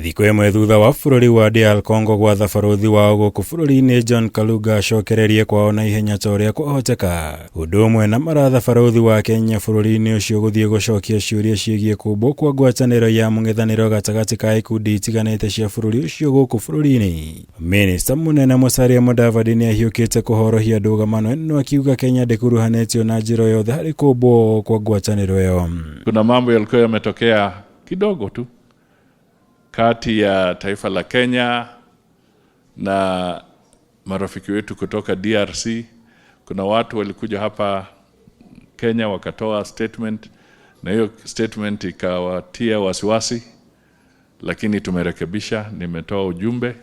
Thiku imwe thutha wa bururi wa DR Congo gwatha baruthi wao guku bururi-ini John Kaluga acokererie kwao na ihenya ta uria kwahoteka. Undu umwe na maratha baruthi wa Kenya bururi-ini ucio guthie gucokia ciuria ciegie kumbwo kwa ngwataniro ya mung'ethaniro gatagati ka ikundi itiganite cia bururi ucio guku bururi-ini. Minista MUNENE MUSALIA MUDAVADI niahiukite kuhorohia Ndugamano ino akiuga Kenya ndikuruhanitio na njira yothe hari kumbwo kwa ngwataniro yo. Kuna mambo yalikuwa yametokea kidogo tu kati ya taifa la Kenya na marafiki wetu kutoka DRC. Kuna watu walikuja hapa Kenya wakatoa statement, na hiyo statement ikawatia wasiwasi, lakini tumerekebisha. Nimetoa ujumbe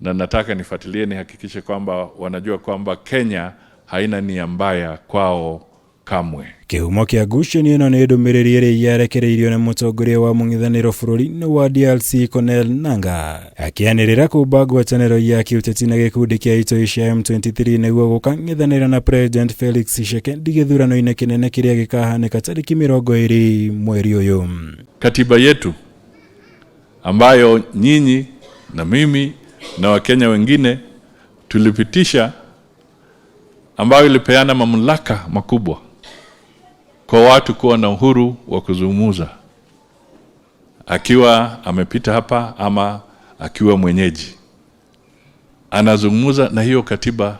na nataka nifuatilie nihakikishe kwamba wanajua kwamba Kenya haina nia mbaya kwao kamwe. Kihumo kia ngucanio ino ni ndumiriri iria yarekereirio na mutongoria wa mung'ethaniro bururi-ini wa DRC CORNEILLE NANJA akianirira kumba ngwataniro ya kiuteti na gikundi kia itoi cia M23 niguo gukang'ethanira na President Felix Tshisekedi githurano-ini kinene kiria gikahanika tariki 20 mweri uyu. Katiba yetu ambayo nyinyi na mimi na Wakenya wengine tulipitisha, ambayo ilipeana mamlaka makubwa kwa watu kuwa na uhuru wa kuzungumza, akiwa amepita hapa ama akiwa mwenyeji anazungumza, na hiyo katiba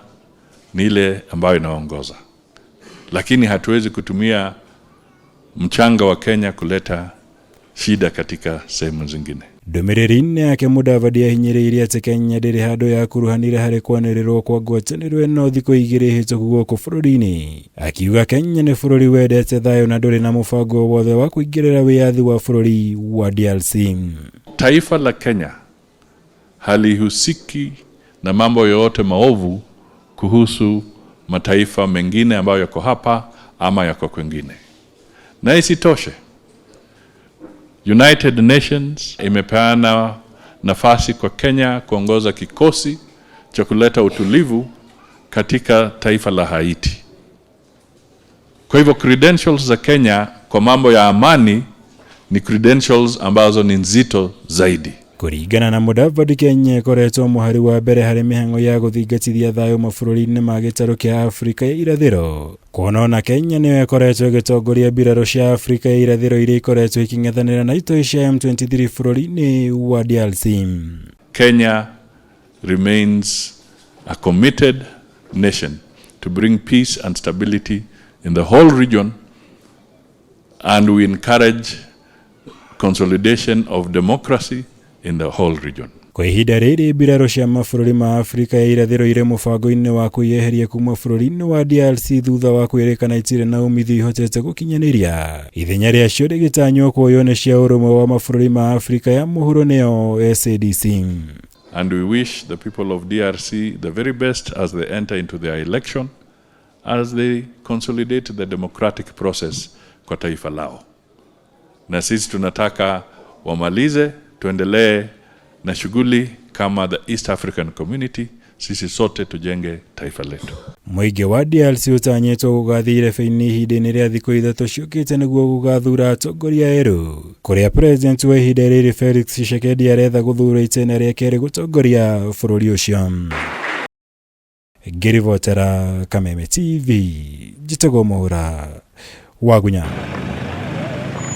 ni ile ambayo inaongoza. Lakini hatuwezi kutumia mchanga wa Kenya kuleta shida katika sehemu zingine. Ndumiriri-ini yake Mudavadi ahinyiriirie ati Kenya ndiri handu ya kuruhanira hari kwanirirwo kwa ngwataniro ino thiku 2 hituku guku bururi-ini. Akiuga Kenya ni bururi wendete thayu na nduri na mubango wothe wa kuingirira wiyathi wa bururi wa DRC. Taifa la Kenya halihusiki na mambo yote maovu kuhusu mataifa mengine ambayo yako hapa ama yako kwingine. Na isitoshe, United Nations imepeana nafasi kwa Kenya kuongoza kikosi cha kuleta utulivu katika taifa la Haiti. Kwa hivyo credentials za Kenya kwa mambo ya amani ni credentials ambazo ni nzito zaidi. Kuringana na Mudavadi, Kenya ikoretwo muhari wa mbere hari mihango ya guthingatithia thayu mabũrũri-inĩ ma gĩtarũ kia Afrika ya irathĩro. Kuona Kenya niyo ikoretwo igitongoria mbirarũ cia Afrika ya irathĩro iria ikoretwo iking'ethanĩra na itoi cia M23 bũrũri-inĩ wa DRC. Kenya remains a committed nation to bring peace and stability in the whole region, and we encourage consolidation of democracy in the whole region. Kwa ihinda rĩrĩ mbirarũ cia mabũrũri ma Afrika ya irathĩro ire mũbango-inĩ wa kwĩyeheria kuma bũrũri-inĩ wa DRC thutha wa kwĩrĩkana itirĩ na umithio ihotete gũkinyanĩria. Ithenya rĩacio rĩgĩtanywo kuoywo nĩ cia ũrũmwe wa mabũrũri ma Afrika ya mũhuro nĩyo SADC. And we wish the people of DRC the very best as they enter into their election, as they consolidate the democratic process kwa taifa lao. Na sisi tunataka wamalize, tuendelee na shughuli kama the East African Community, sisi sote tujenge taifa letu. Mũingĩ wa DRC utanyĩtwo gũgathire feini ihinda-inĩ rĩa thikũ 3 ciũkĩte nĩguo gũgathura atongoria erũ, kũrĩa president wa ihinda rĩrĩ Felix Tshisekedi aretha gũthura itena rĩa kerĩ gũtongoria bũrũri ũcio. Ngĩribotera Kameme TV, njĩtagwo Mũhũra wa Gunya.